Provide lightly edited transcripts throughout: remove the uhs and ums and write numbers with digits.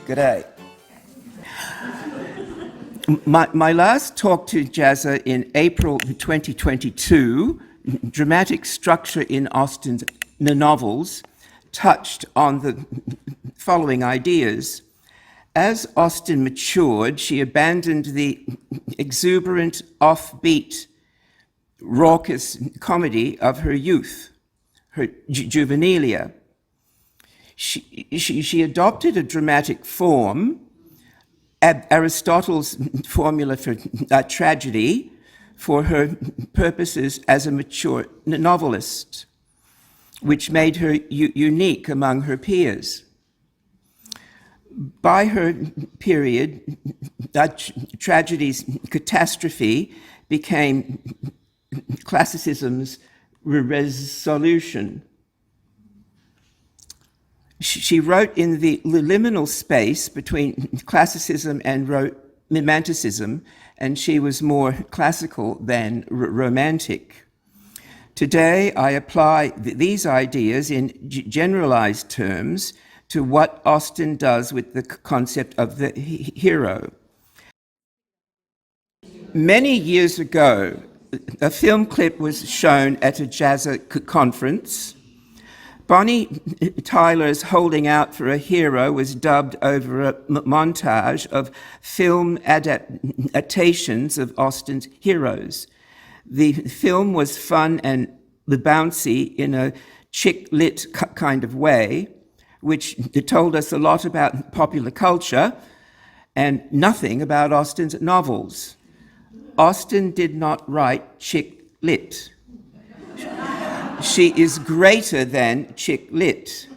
G'day. My last talk to JASA in April 2022, dramatic structure in Austen's novels, touched on the following ideas. As Austen matured, she abandoned the exuberant, offbeat, raucous comedy of her youth, her juvenilia. She adopted a dramatic form, Aristotle's formula for tragedy, for her purposes as a mature novelist, which made her unique among her peers. By her period, tragedy's catastrophe became classicism's resolution. She wrote in the liminal space between classicism and romanticism, and she was more classical than romantic. Today, I apply these ideas in generalized terms to what Austen does with the concept of the hero. Many years ago, a film clip was shown at a JASA conference. Bonnie Tyler's Holding Out for a Hero was dubbed over a montage of film adaptations of Austen's heroes. The film was fun and bouncy in a chick-lit kind of way, which told us a lot about popular culture and nothing about Austen's novels. Austen did not write chick-lit. She is greater than chick-lit.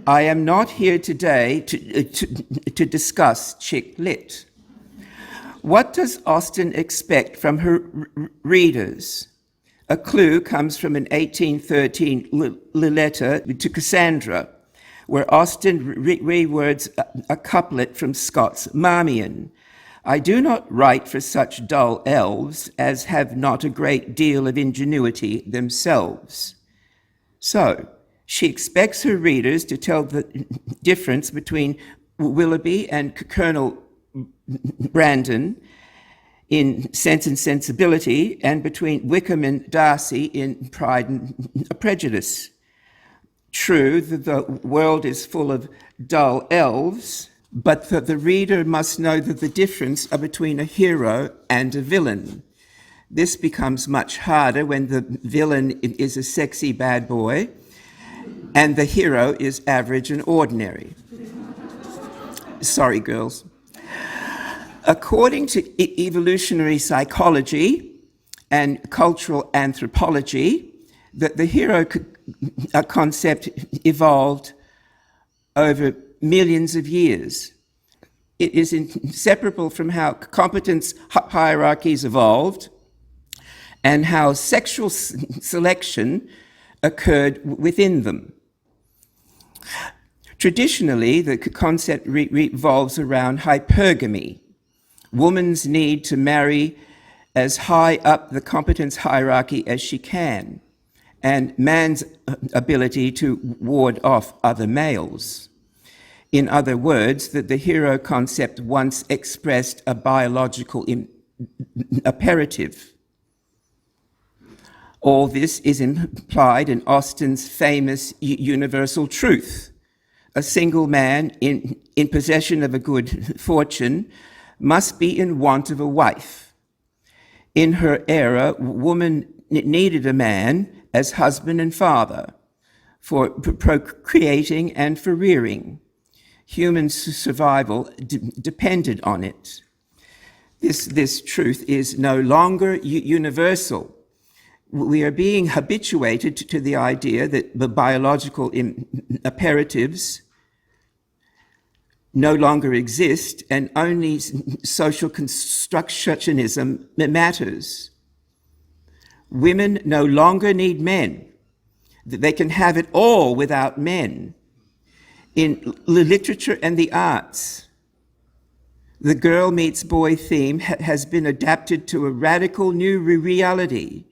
I am not here today to discuss chick-lit. What does Austen expect from her readers? A clue comes from an 1813 letter to Cassandra, where Austen rewords a couplet from Scott's Marmion. I do not write for such dull elves as have not a great deal of ingenuity themselves. So, she expects her readers to tell the difference between Willoughby and Colonel Brandon in Sense and Sensibility, and between Wickham and Darcy in Pride and Prejudice. True that the world is full of dull elves, but that the reader must know that the difference are between a hero and a villain. This becomes much harder when the villain is a sexy bad boy and the hero is average and ordinary. Sorry, girls. According to evolutionary psychology and cultural anthropology, the hero concept evolved over millions of years. It is inseparable from how competence hierarchies evolved and how sexual selection occurred within them. Traditionally, the concept revolves around hypergamy, woman's need to marry as high up the competence hierarchy as she can, and man's ability to ward off other males. In other words, that the hero concept once expressed a biological imperative. All this is implied in Austen's famous universal truth. A single man in possession of a good fortune must be in want of a wife. In her era, woman needed a man as husband and father for procreating and for rearing. Human survival depended on it. This truth is no longer universal. We are being habituated to the idea that the biological imperatives no longer exist and only social constructionism matters. Women no longer need men. They can have it all without men. In literature and the arts, the girl meets boy theme has been adapted to a radical new reality.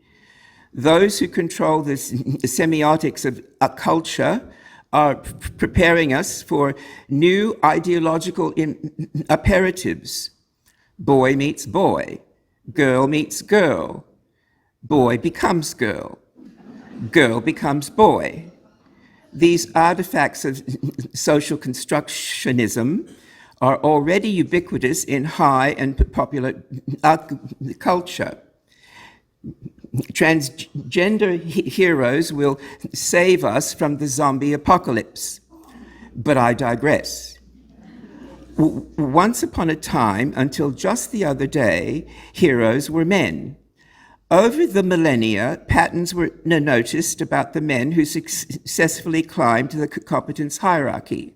Those who control the semiotics of a culture are preparing us for new ideological imperatives. Boy meets boy, girl meets girl, boy becomes girl, girl becomes boy. These artifacts of social constructionism are already ubiquitous in high and popular culture. Transgender heroes will save us from the zombie apocalypse. But I digress. Once upon a time, until just the other day, heroes were men. Over the millennia, patterns were noticed about the men who successfully climbed the competence hierarchy.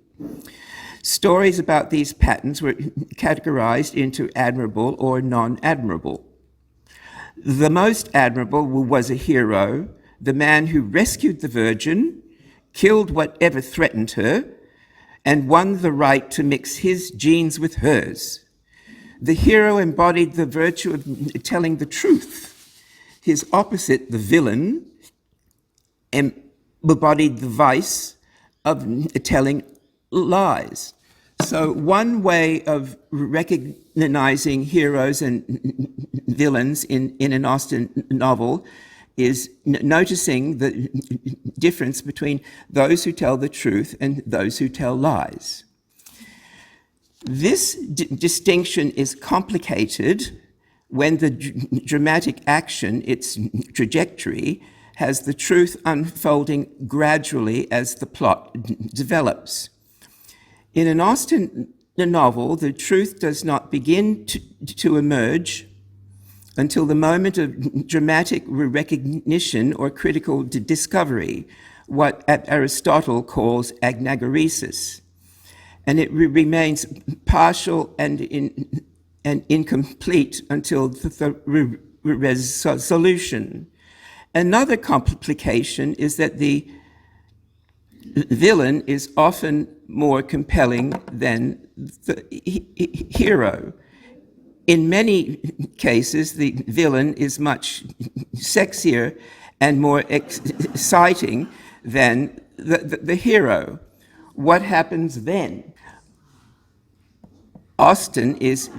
Stories about these patterns were categorized into admirable or non-admirable. The most admirable was a hero, the man who rescued the virgin, killed whatever threatened her, and won the right to mix his genes with hers. The hero embodied the virtue of telling the truth. His opposite, the villain, embodied the vice of telling lies. So one way of recognizing heroes and villains in an Austen novel is noticing the difference between those who tell the truth and those who tell lies. This distinction is complicated when the dramatic action, its trajectory, has the truth unfolding gradually as the plot develops. In an Austen novel, the truth does not begin to emerge until the moment of dramatic recognition or critical discovery, what Aristotle calls agnagoresis. And it remains partial and incomplete until the resolution. Another complication is that the villain is often more compelling than the hero. In many cases, the villain is much sexier and more exciting than the hero. What happens then? Austen is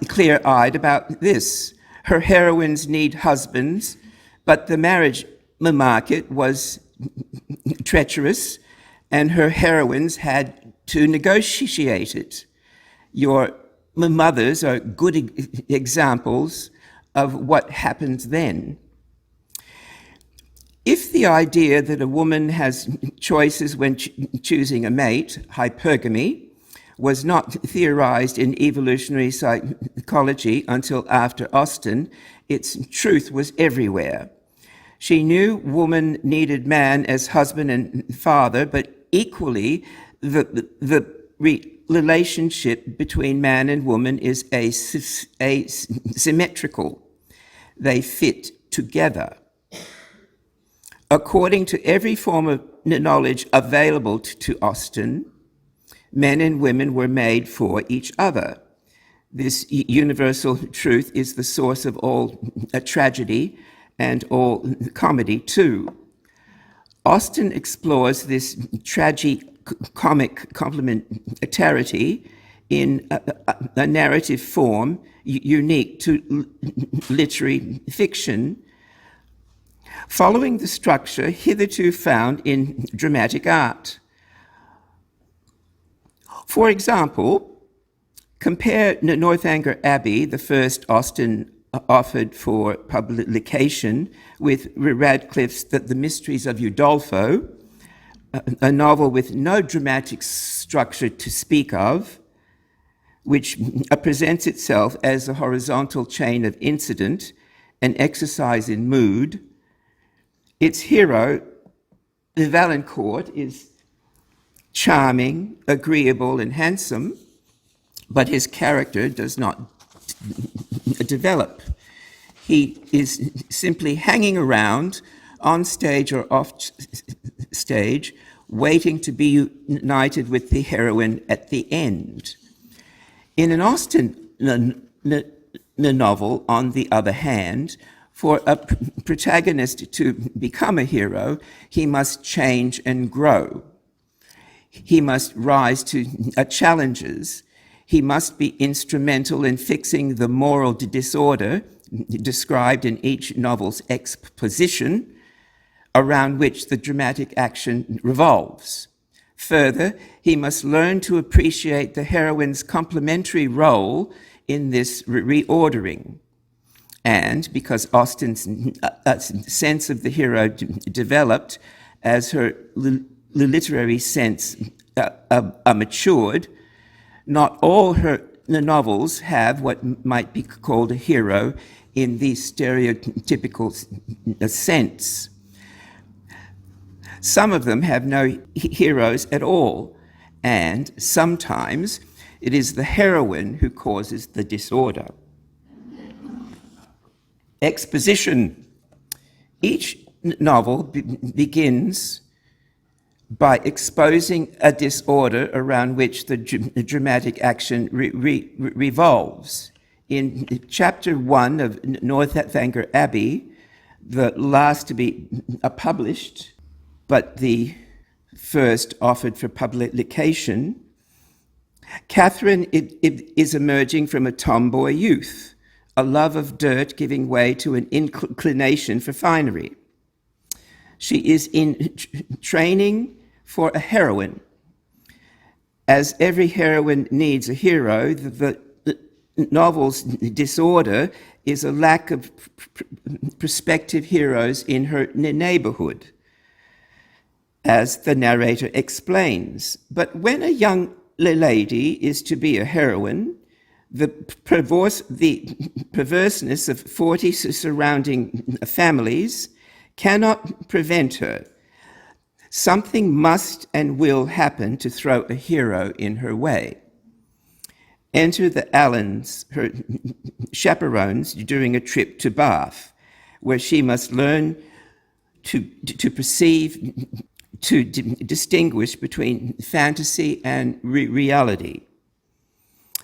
clear-eyed about this. Her heroines need husbands, but the marriage market was treacherous, and her heroines had to negotiate it. Your mothers are good examples of what happens then. If the idea that a woman has choices when choosing a mate, hypergamy, was not theorized in evolutionary psychology until after Austen, its truth was everywhere. She knew woman needed man as husband and father, but equally the relationship between man and woman is asymmetrical. They fit together. According to every form of knowledge available to Austen, men and women were made for each other. This universal truth is the source of all tragedy and all comedy too. Austen explores this tragic-comic complementarity in a narrative form unique to literary fiction, following the structure hitherto found in dramatic art. For example, compare Northanger Abbey, the first Austen offered for publication, with Radcliffe's The Mysteries of Udolpho, a novel with no dramatic structure to speak of, which presents itself as a horizontal chain of incident, an exercise in mood. Its hero, Valancourt, is charming, agreeable, and handsome, but his character does not develop. He is simply hanging around on stage or off stage, waiting to be united with the heroine at the end. In an Austen novel, on the other hand, for a protagonist to become a hero, he must change and grow. He must rise to challenges. He must be instrumental in fixing the moral disorder described in each novel's exposition, around which the dramatic action revolves. Further, he must learn to appreciate the heroine's complementary role in this reordering. And because Austen's sense of the hero developed as her literary sense matured, not all her novels have what might be called a hero in the stereotypical sense. Some of them have no heroes at all, and sometimes it is the heroine who causes the disorder. Exposition. Each novel begins by exposing a disorder around which the dramatic action revolves. In chapter 1 of Northanger Abbey, the last to be published, but the first offered for publication, Catherine is emerging from a tomboy youth, a love of dirt giving way to an inclination for finery. She is in training for a heroine. As every heroine needs a hero, the novel's disorder is a lack of prospective heroes in her neighborhood, as the narrator explains. But when a young lady is to be a heroine, the perverseness of 40 surrounding families cannot prevent her. Something must and will happen to throw a hero in her way. Enter the Allens, her chaperones, during a trip to Bath, where she must learn to perceive, to distinguish between fantasy and reality.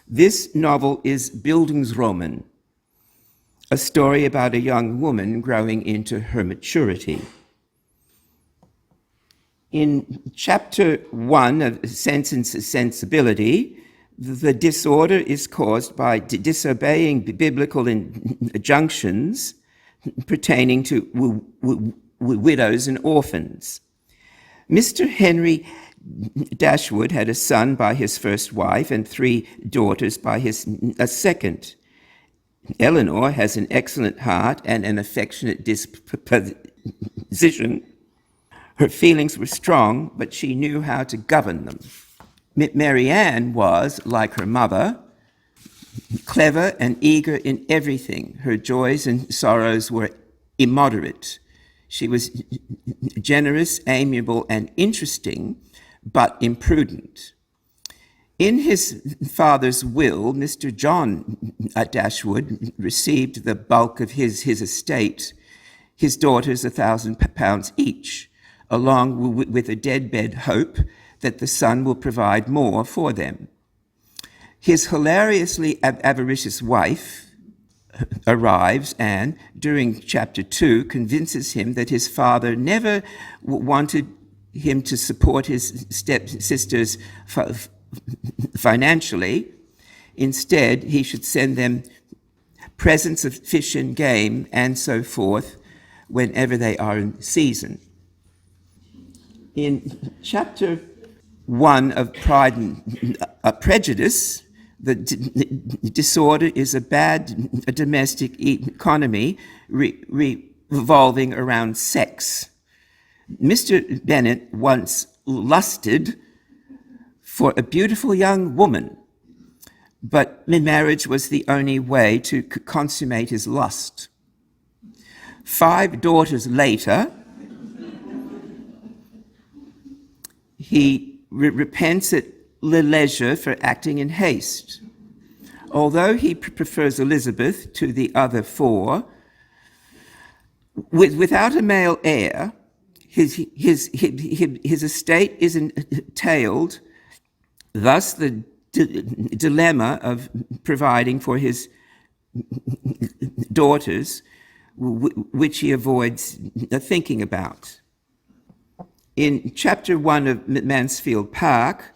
This novel is Bildungsroman, a story about a young woman growing into her maturity. In chapter 1 of Sense and Sensibility, the disorder is caused by disobeying biblical injunctions pertaining to widows and orphans. Mr. Henry Dashwood had a son by his first wife and 3 daughters by his second. Eleanor has an excellent heart and an affectionate disposition. Her feelings were strong, but she knew how to govern them. Marianne was, like her mother, clever and eager in everything. Her joys and sorrows were immoderate. She was generous, amiable, and interesting, but imprudent. In his father's will, Mr. John Dashwood received the bulk of his estate, his daughters £1,000 each, along with a deadbed hope that the son will provide more for them. His hilariously avaricious wife arrives and, during chapter 2, convinces him that his father never wanted him to support his stepsisters financially. Instead, he should send them presents of fish and game and so forth whenever they are in season. In chapter 1 of Pride and Prejudice, the disorder is a bad domestic economy revolving around sex. Mr. Bennet once lusted for a beautiful young woman, but marriage was the only way to consummate his lust. 5 daughters later, he repents at leisure for acting in haste. Although he prefers Elizabeth to the other 4, without a male heir, his estate is entailed. Thus, the dilemma of providing for his daughters, which he avoids thinking about. In chapter 1 of Mansfield Park,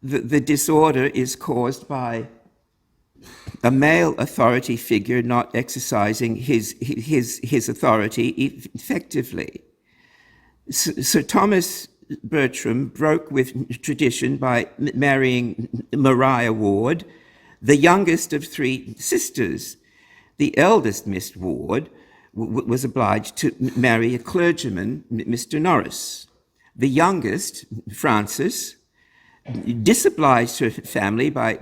the disorder is caused by a male authority figure not exercising his authority effectively. Sir Thomas Bertram broke with tradition by marrying Maria Ward, the youngest of three sisters. The eldest Miss Ward was obliged to marry a clergyman, Mr. Norris. The youngest, Frances, disobliged her family by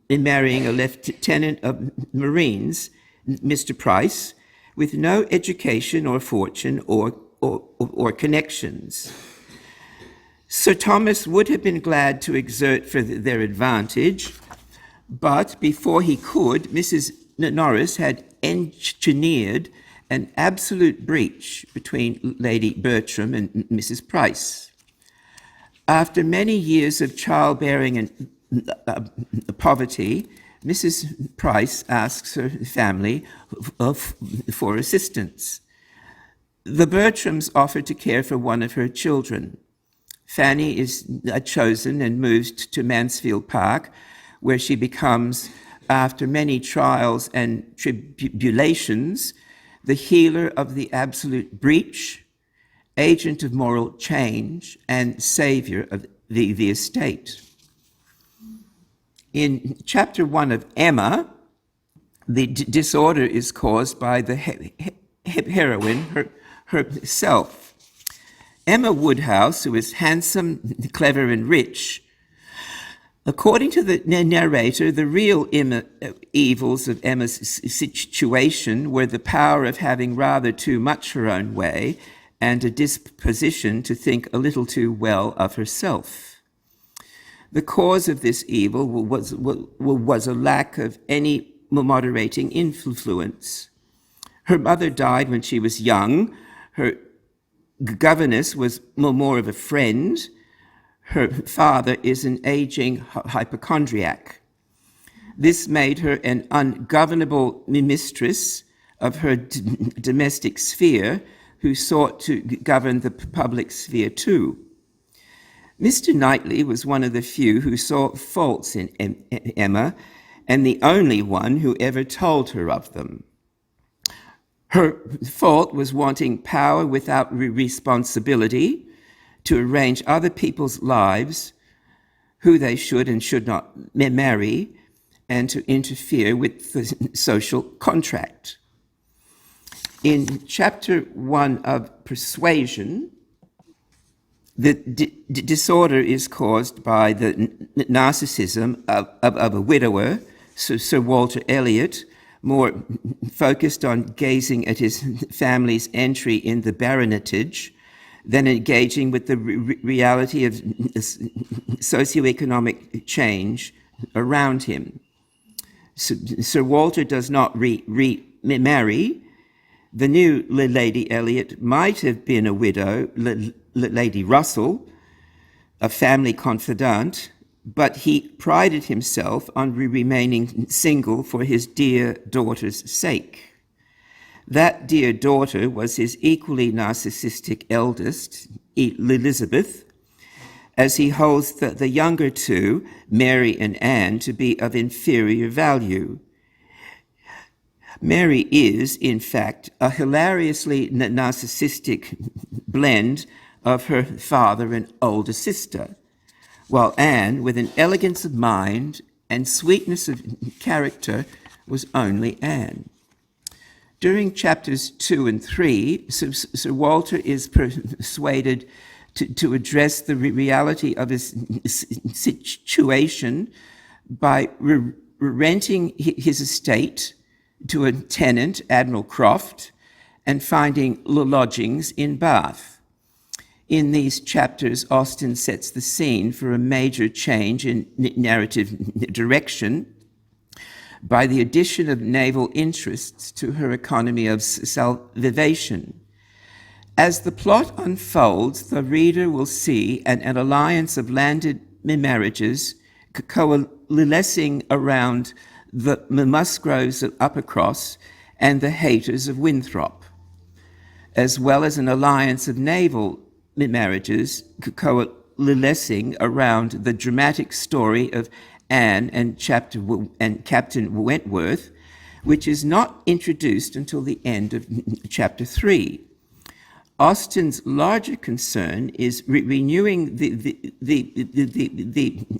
marrying a lieutenant of Marines, Mr. Price, with no education or fortune or connections. Sir Thomas would have been glad to exert for their advantage, but before he could, Mrs. Norris had engineered an absolute breach between Lady Bertram and Mrs. Price. After many years of childbearing and poverty, Mrs. Price asks her family for assistance. The Bertrams offer to care for one of her children. Fanny is chosen and moves to Mansfield Park, where she becomes, after many trials and tribulations, the healer of the absolute breach, agent of moral change, and savior of the estate. In chapter 1 of Emma, the disorder is caused by the heroine herself. Emma Woodhouse, who is handsome, clever, and rich, according to the narrator, the real evils of Emma's situation were the power of having rather too much her own way and a disposition to think a little too well of herself. The cause of this evil was a lack of any moderating influence. Her mother died when she was young. Her governess was more of a friend. Her father is an aging hypochondriac. This made her an ungovernable mistress of her domestic sphere, who sought to govern the public sphere too. Mr. Knightley was one of the few who saw faults in Emma, and the only one who ever told her of them. Her fault was wanting power without responsibility to arrange other people's lives, who they should and should not marry, and to interfere with the social contract. In chapter 1 of Persuasion, the disorder is caused by the narcissism of a widower, Sir Walter Elliot, more focused on gazing at his family's entry in the baronetage than engaging with the reality of socioeconomic change around him. Sir Walter does not remarry. The new Lady Elliot might have been a widow, Lady Russell, a family confidant, but he prided himself on remaining single for his dear daughter's sake. That dear daughter was his equally narcissistic eldest, Elizabeth, as he holds the younger two, Mary and Anne, to be of inferior value. Mary is, in fact, a hilariously narcissistic blend of her father and older sister, while Anne, with an elegance of mind and sweetness of character, was only Anne. During chapters 2 and 3, Sir Walter is persuaded to address the reality of his situation by renting his estate to a tenant, Admiral Croft, and finding lodgings in Bath. In these chapters, Austen sets the scene for a major change in narrative direction by the addition of naval interests to her economy of salvation. As the plot unfolds, the reader will see an alliance of landed marriages coalescing around the Musgroves of Uppercross and the Hayters of Winthrop, as well as an alliance of naval marriages coalescing around the dramatic story of Anne and Captain Wentworth, which is not introduced until the end of chapter 3. Austen's larger concern is renewing the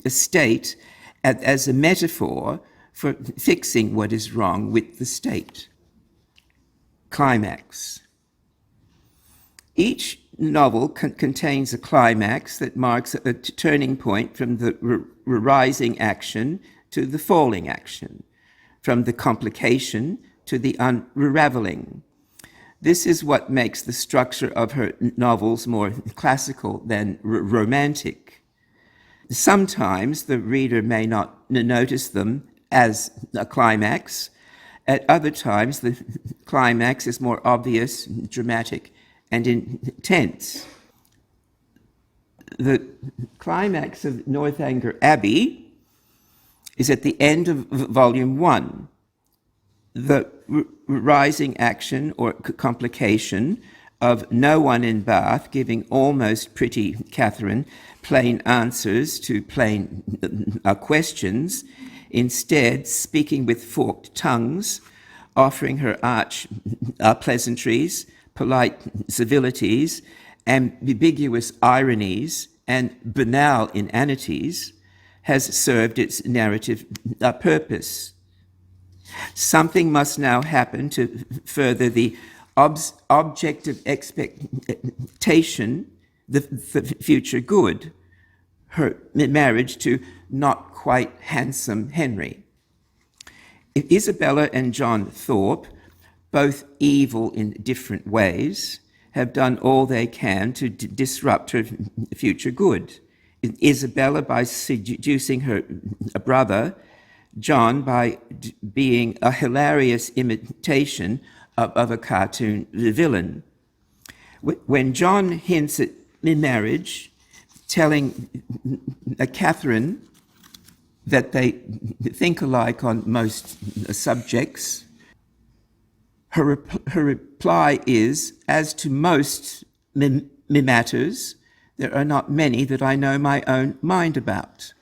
state as a metaphor for fixing what is wrong with the state. Climax. Each novel contains a climax that marks a turning point from the rising action to the falling action, from the complication to the unraveling. This is what makes the structure of her novels more classical than romantic. Sometimes the reader may not notice them as a climax. At other times, the climax is more obvious, dramatic, and intense. The climax of Northanger Abbey is at the end of volume 1. The rising action or complication of no one in Bath giving almost pretty Catherine plain answers to plain questions, instead speaking with forked tongues, offering her arch pleasantries, polite civilities, ambiguous ironies, and banal inanities, has served its narrative purpose. Something must now happen to further the objective expectation, the future good, her marriage to not quite handsome Henry. Isabella and John Thorpe, both evil in different ways, have done all they can to disrupt her future good. Isabella by seducing her brother, John by being a hilarious imitation of a cartoon villain. When John hints at marriage, telling Catherine that they think alike on most subjects, her reply is, as to most matters, there are not many that I know my own mind about.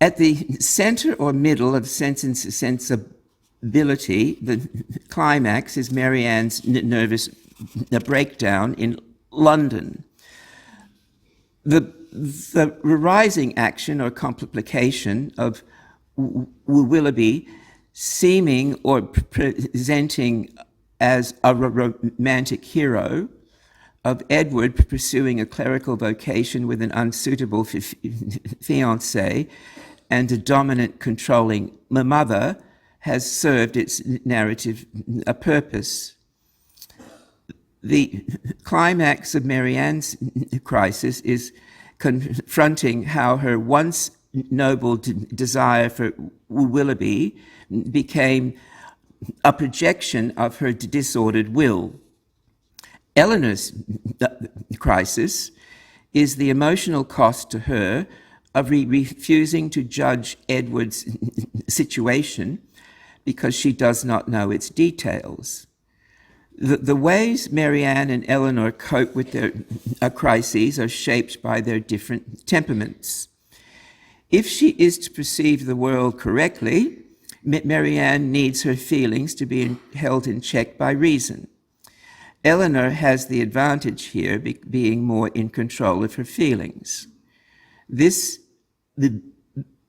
At the center or middle of Sense and Sensibility, the climax is Marianne's nervous breakdown in London. The rising action or complication of Willoughby seeming or presenting as a romantic hero, of Edward pursuing a clerical vocation with an unsuitable fiancée and a dominant, controlling mother, has served its narrative purpose. The climax of Marianne's crisis is confronting how her once noble desire for Willoughby became a projection of her disordered will. Eleanor's crisis is the emotional cost to her of refusing to judge Edward's situation because she does not know its details. The ways Marianne and Eleanor cope with their crises are shaped by their different temperaments. If she is to perceive the world correctly, Marianne needs her feelings to be held in check by reason. Eleanor has the advantage here, being more in control of her feelings. The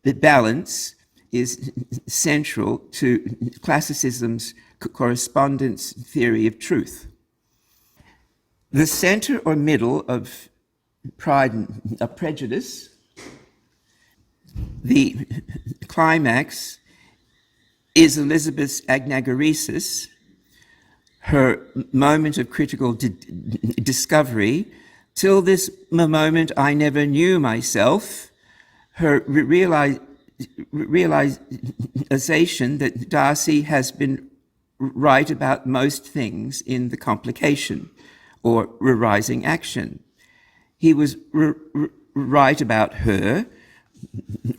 balance is central to classicism's correspondence theory of truth. The center or middle of Pride and Prejudice, the climax is Elizabeth's agnagoresis, her moment of critical discovery. Till this moment I never knew myself, her realization that Darcy has been right about most things in the complication or rising action. He was right about her.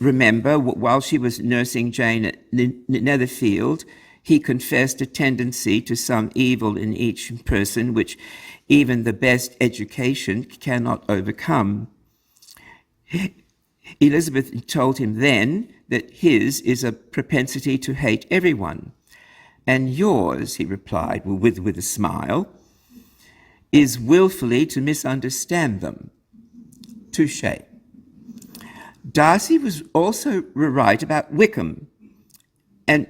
Remember, while she was nursing Jane at Netherfield, He confessed a tendency to some evil in each person which even the best education cannot overcome. Elizabeth told him then that his is a propensity to hate everyone, and yours, he replied with a smile, is willfully to misunderstand them. Touché. Darcy was also right about Wickham, and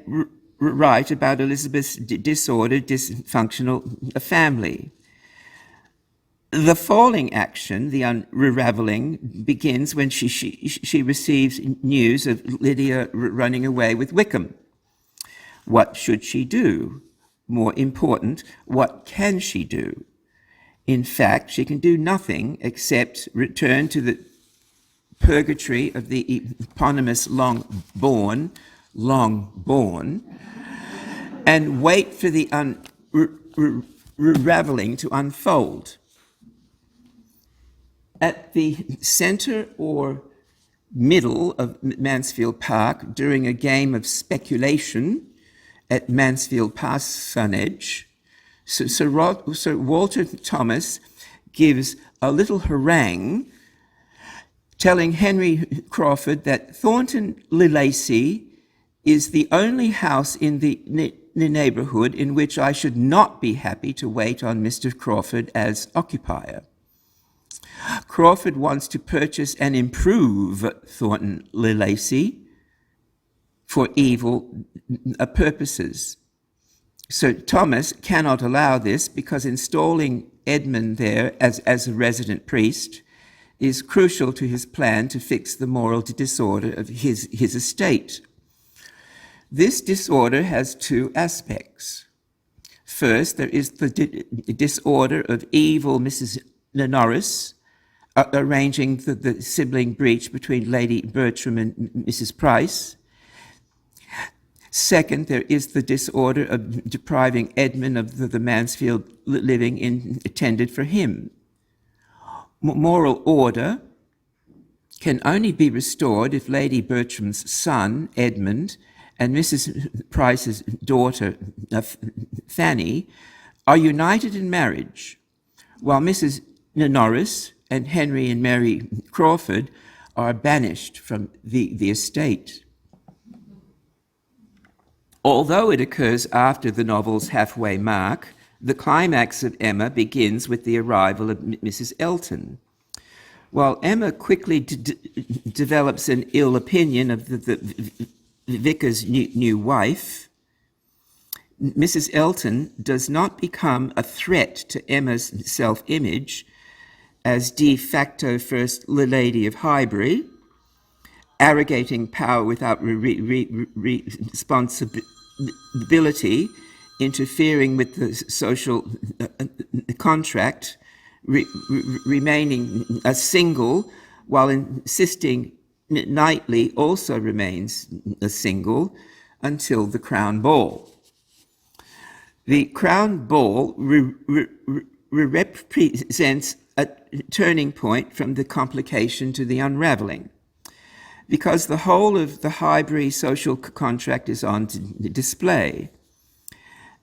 right about Elizabeth's disordered, dysfunctional family. The falling action, the unraveling, begins when she receives news of Lydia running away with Wickham. What should she do? More important, what can she do? In fact, she can do nothing except return to the purgatory of the eponymous long born, and wait for the unraveling to unfold. At the centre or middle of Mansfield Park, during a game of speculation at Mansfield Parsonage, Sir Walter Thomas gives a little harangue telling Henry Crawford that Thornton Le Lacey is the only house in the neighbourhood in which I should not be happy to wait on Mr. Crawford as occupier. Crawford wants to purchase and improve Thornton Le Lacey for evil purposes. Sir Thomas cannot allow this because installing Edmund there as a resident priest is crucial to his plan to fix the moral disorder of his estate. This disorder has two aspects. First, there is the disorder of evil Mrs. Norris, arranging the sibling breach between Lady Bertram and Mrs. Price. Second, there is the disorder of depriving Edmund of the Mansfield living intended for him. Moral order can only be restored if Lady Bertram's son, Edmund, and Mrs. Price's daughter, Fanny, are united in marriage, while Mrs. Norris and Henry and Mary Crawford are banished from the estate. Although it occurs after the novel's halfway mark, the climax of Emma begins with the arrival of Mrs. Elton. While Emma quickly develops an ill opinion of the vicar's new wife, Mrs. Elton does not become a threat to Emma's self-image as de facto First Lady of Highbury, arrogating power without responsibility, interfering with the social contract, remaining a single, while insisting Knightley also remains a single until the Crown Ball. The Crown Ball represents a turning point from the complication to the unraveling, because the whole of the Highbury social contract is on display.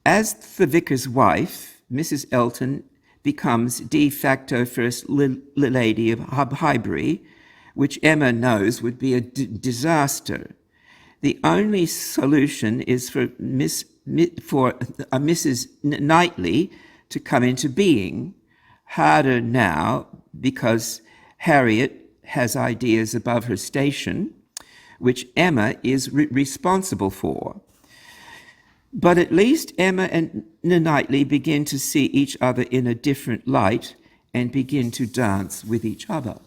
As the vicar's wife, Mrs. Elton becomes de facto First Lady of Highbury, which Emma knows would be a disaster. The only solution is for Mrs. Knightley to come into being, harder now because Harriet has ideas above her station, which Emma is responsible for. But at least Emma and Knightley begin to see each other in a different light and begin to dance with each other.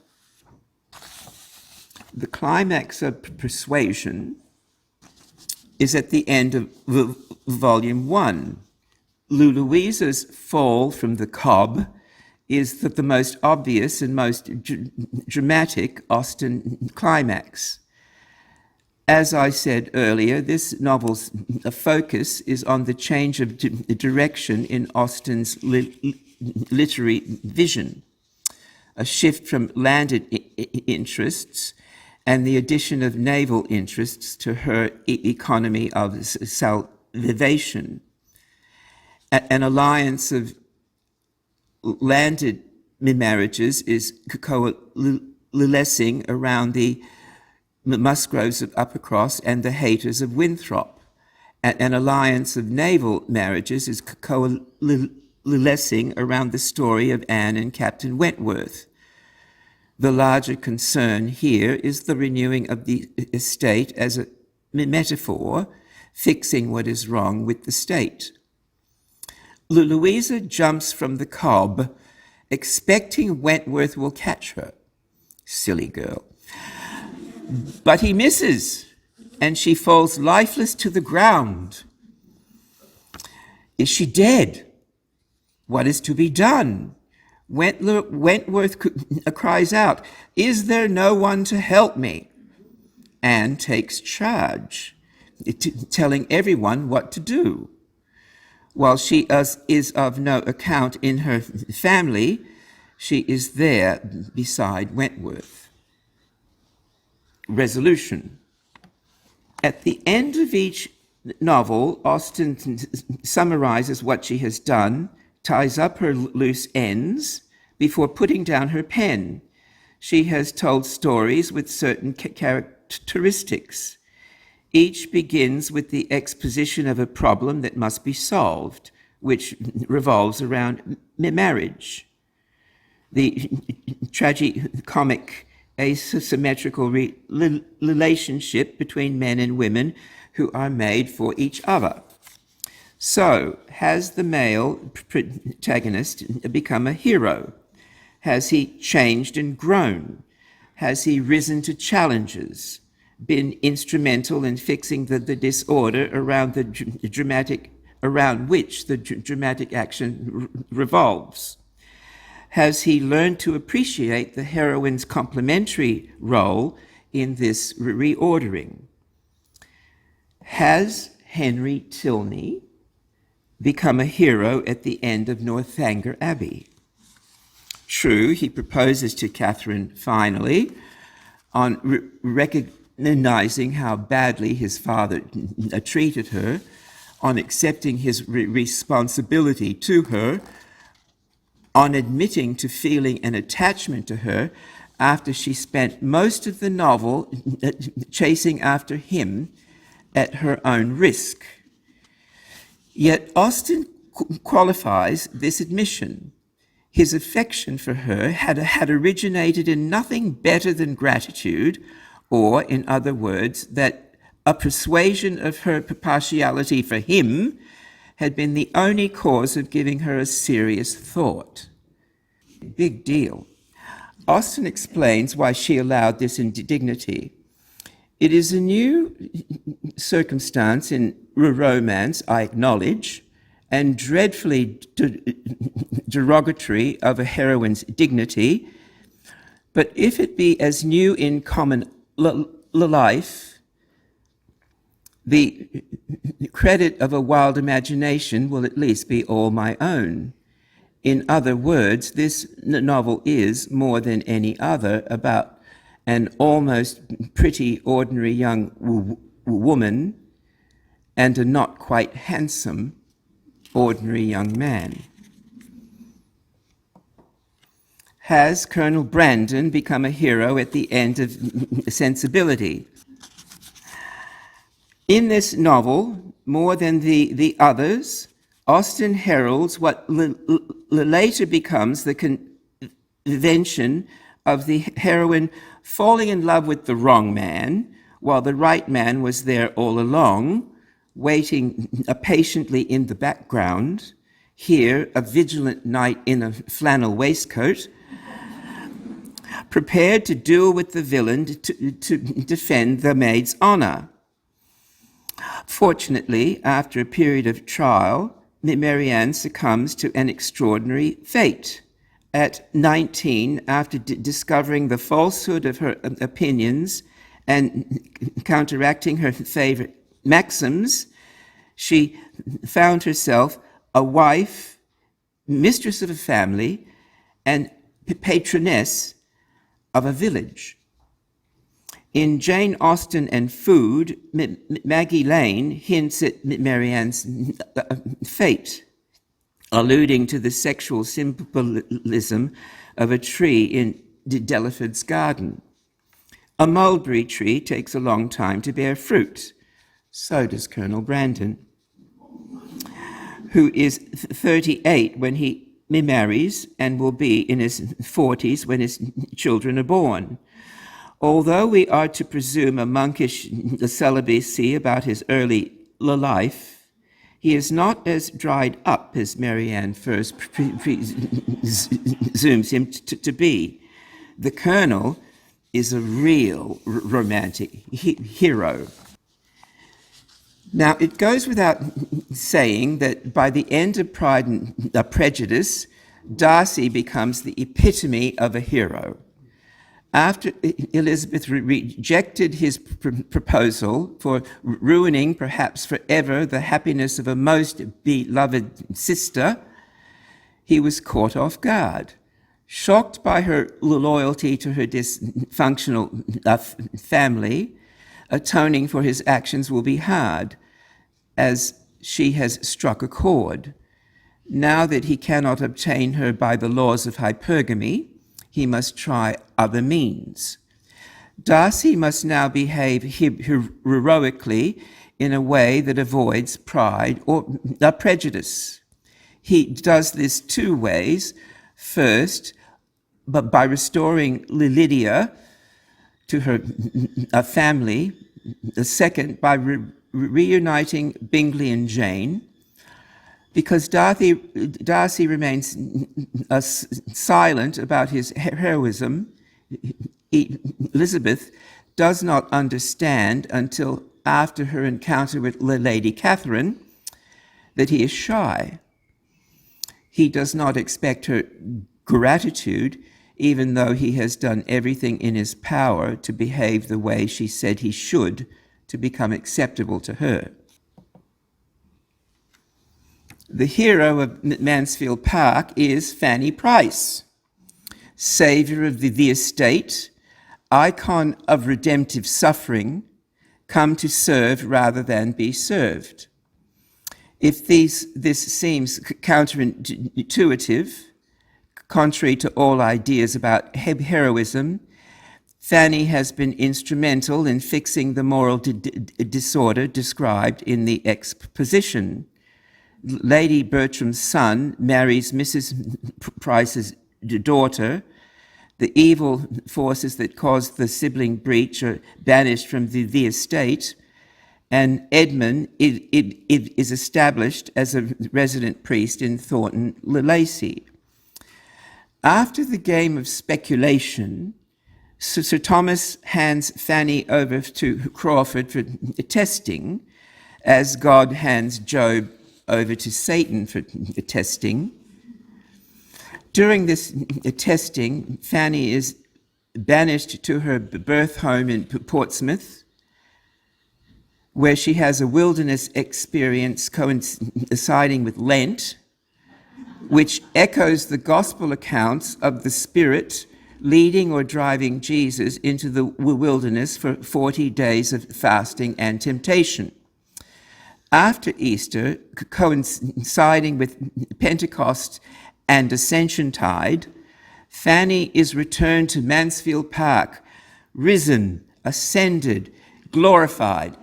The climax of Persuasion is at the end of Volume 1. Louisa's fall from the cob is the most obvious and most dramatic Austen climax. As I said earlier, this novel's focus is on the change of direction in Austen's literary vision, a shift from landed interests and the addition of naval interests to her economy of cultivation. An alliance of landed marriages is coalescing around the Musgroves of Uppercross and the Hayters of Winthrop. An alliance of naval marriages is coalescing around the story of Anne and Captain Wentworth. The larger concern here is the renewing of the estate as a metaphor, fixing what is wrong with the state. Louisa jumps from the cob, expecting Wentworth will catch her. Silly girl. But he misses, and she falls lifeless to the ground. Is she dead? What is to be done? Wentworth cries out, "Is there no one to help me?" Anne takes charge, telling everyone what to do. While she is of no account in her family, she is there beside Wentworth. Resolution. At the end of each novel, Austen summarizes what she has done, ties up her loose ends before putting down her pen. She has told stories with certain characteristics. Each begins with the exposition of a problem that must be solved, which revolves around marriage. The tragicomic asymmetrical relationship between men and women who are made for each other. So, has the male protagonist become a hero? Has he changed and grown? Has he risen to challenges, been instrumental in fixing the disorder around which the dramatic action revolves? Has he learned to appreciate the heroine's complementary role in this reordering? Has Henry Tilney become a hero at the end of Northanger Abbey? True, he proposes to Catherine finally, on recognizing how badly his father treated her, on accepting his responsibility to her, on admitting to feeling an attachment to her after she spent most of the novel chasing after him at her own risk. Yet Austen qualifies this admission. His affection for her had originated in nothing better than gratitude, or, in other words, that a persuasion of her partiality for him had been the only cause of giving her a serious thought. Big deal. Austen explains why she allowed this indignity. It is a new circumstance in romance, I acknowledge, and dreadfully derogatory of a heroine's dignity, but if it be as new in common life, the credit of a wild imagination will at least be all my own. In other words, this novel is, more than any other, about an almost pretty ordinary young woman and a not quite handsome ordinary young man. Has Colonel Brandon become a hero at the end of Sensibility? In this novel, more than the others, Austen heralds what later becomes the convention of the heroine falling in love with the wrong man, while the right man was there all along, waiting patiently in the background. Here, a vigilant knight in a flannel waistcoat, prepared to duel with the villain to defend the maid's honor. Fortunately, after a period of trial, Marianne succumbs to an extraordinary fate. At 19, after discovering the falsehood of her opinions and counteracting her favorite maxims, she found herself a wife, mistress of a family, and patroness of a village. In Jane Austen and Food, Maggie Lane hints at Marianne's fate, alluding to the sexual symbolism of a tree in Delaford's garden. A mulberry tree takes a long time to bear fruit. So does Colonel Brandon, who is 38 when he marries and will be in his 40s when his children are born. Although we are to presume a monkish celibacy about his early life, he is not as dried up as Marianne first presumes him to be. The Colonel is a real romantic hero. Now, it goes without saying that by the end of Pride and Prejudice, Darcy becomes the epitome of a hero. After Elizabeth rejected his proposal for ruining, perhaps forever, the happiness of a most beloved sister, he was caught off guard. Shocked by her loyalty to her dysfunctional family, atoning for his actions will be hard, as she has struck a chord. Now that he cannot obtain her by the laws of hypergamy, he must try other means. Darcy must now behave heroically in a way that avoids pride or prejudice. He does this two ways. First, but by restoring Lydia to her family. The second, by reuniting Bingley and Jane. Because Darcy remains silent about his heroism, Elizabeth does not understand until after her encounter with Lady Catherine that he is shy. He does not expect her gratitude, even though he has done everything in his power to behave the way she said he should to become acceptable to her. The hero of Mansfield Park is Fanny Price, saviour of the estate, icon of redemptive suffering, come to serve rather than be served. If this seems counterintuitive, contrary to all ideas about heroism, Fanny has been instrumental in fixing the moral disorder described in the exposition. Lady Bertram's son marries Mrs. Price's daughter. The evil forces that caused the sibling breach are banished from the estate, and Edmund is established as a resident priest in Thornton Lacey. After the game of speculation, Sir Thomas hands Fanny over to Crawford for testing, as God hands Job over to Satan for testing. During this testing, Fanny is banished to her birth home in Portsmouth, where she has a wilderness experience coinciding with Lent, which echoes the gospel accounts of the Spirit leading or driving Jesus into the wilderness for 40 days of fasting and temptation. After Easter, coinciding with Pentecost and Ascension Tide, Fanny is returned to Mansfield Park, risen, ascended, glorified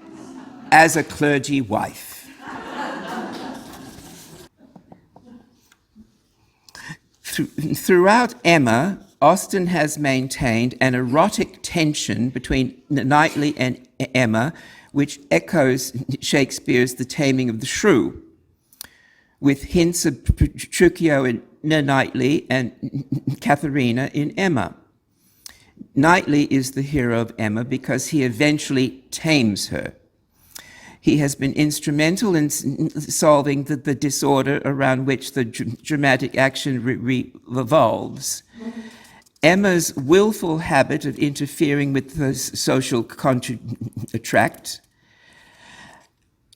as a clergy wife. Throughout Emma, Austen has maintained an erotic tension between Knightley and Emma, which echoes Shakespeare's The Taming of the Shrew, with hints of Petruchio in Knightley and Katharina in Emma. Knightley is the hero of Emma because he eventually tames her. He has been instrumental in solving the disorder around which the dramatic action revolves. Emma's willful habit of interfering with the social contract.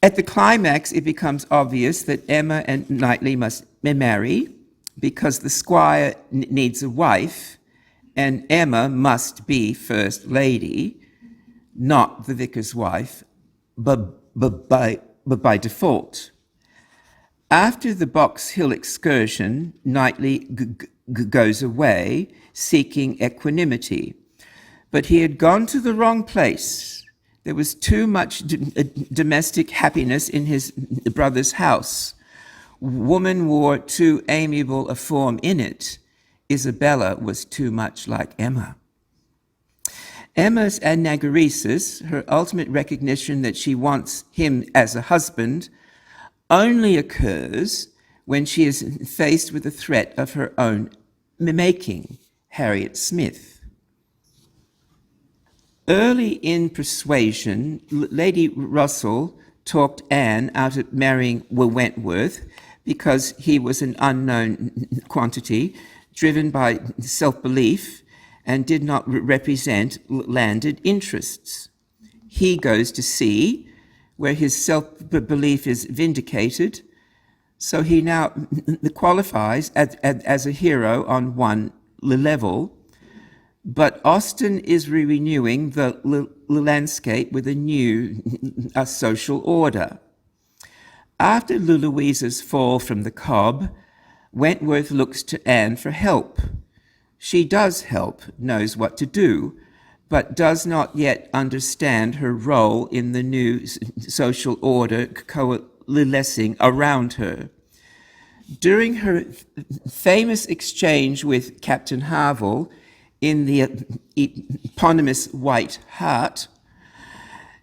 At the climax, it becomes obvious that Emma and Knightley must marry because the squire needs a wife and Emma must be First Lady. not the vicar's wife, but by default. After the Box Hill excursion, Knightley goes away, seeking equanimity. But he had gone to the wrong place. There was too much domestic happiness in his brother's house. Woman wore too amiable a form in it. Isabella was too much like Emma. Emma's anagoresis, her ultimate recognition that she wants him as a husband, only occurs when she is faced with the threat of her own making, Harriet Smith. Early in Persuasion, Lady Russell talked Anne out of marrying Wentworth because he was an unknown quantity, driven by self-belief, and did not represent landed interests. He goes to sea, where his self-belief is vindicated, so he now qualifies as a hero on one level, but Austen is renewing the landscape with a new social order. After Louisa's fall from the cob, Wentworth looks to Anne for help. She does help, knows what to do, but does not yet understand her role in the new social order coalescing around her. During her famous exchange with Captain Harville in the eponymous White Hart,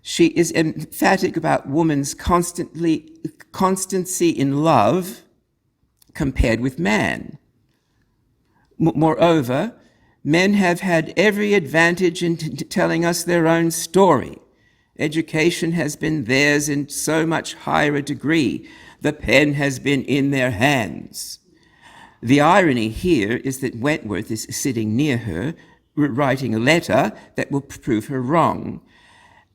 she is emphatic about woman's constancy in love compared with man. Moreover, men have had every advantage in telling us their own story. Education has been theirs in so much higher a degree. The pen has been in their hands. The irony here is that Wentworth is sitting near her, writing a letter that will prove her wrong,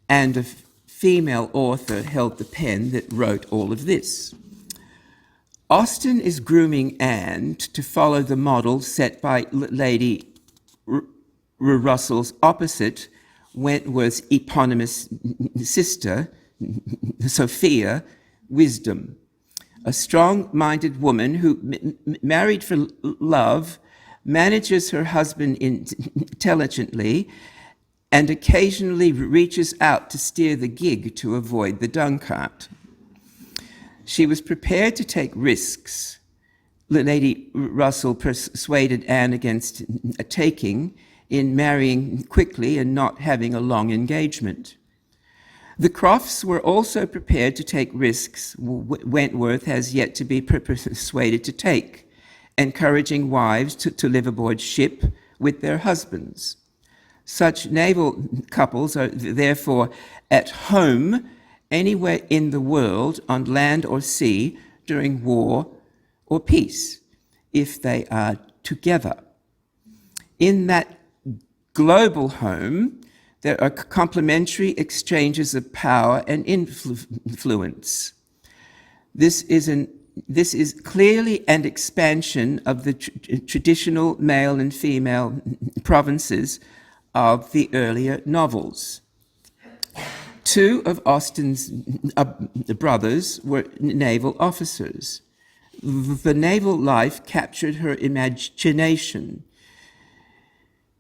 and a female author held the pen that wrote all of this. Austen is grooming Anne to follow the model set by Lady Russell's opposite, Wentworth's eponymous sister, Sophia, Wisdom, a strong-minded woman who, married for love, manages her husband intelligently and occasionally reaches out to steer the gig to avoid the dung cart. She was prepared to take risks. Lady Russell persuaded Anne against a taking in marrying quickly and not having a long engagement. The Crofts were also prepared to take risks Wentworth has yet to be persuaded to take, encouraging wives to live aboard ship with their husbands. Such naval couples are therefore at home anywhere in the world, on land or sea, during war or peace, if they are together. In that global home, there are complementary exchanges of power and influence. This is clearly an expansion of the traditional male and female provinces of the earlier novels. Two of Austen's brothers were naval officers. The naval life captured her imagination.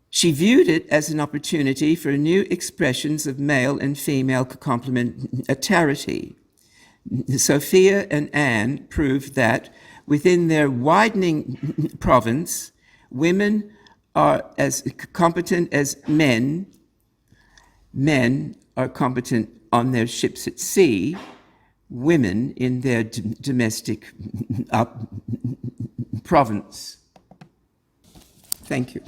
She viewed it as an opportunity for new expressions of male and female complementarity. Sophia and Anne proved that within their widening province, women are as competent as men. Men are competent on their ships at sea, women in their domestic province. Thank you.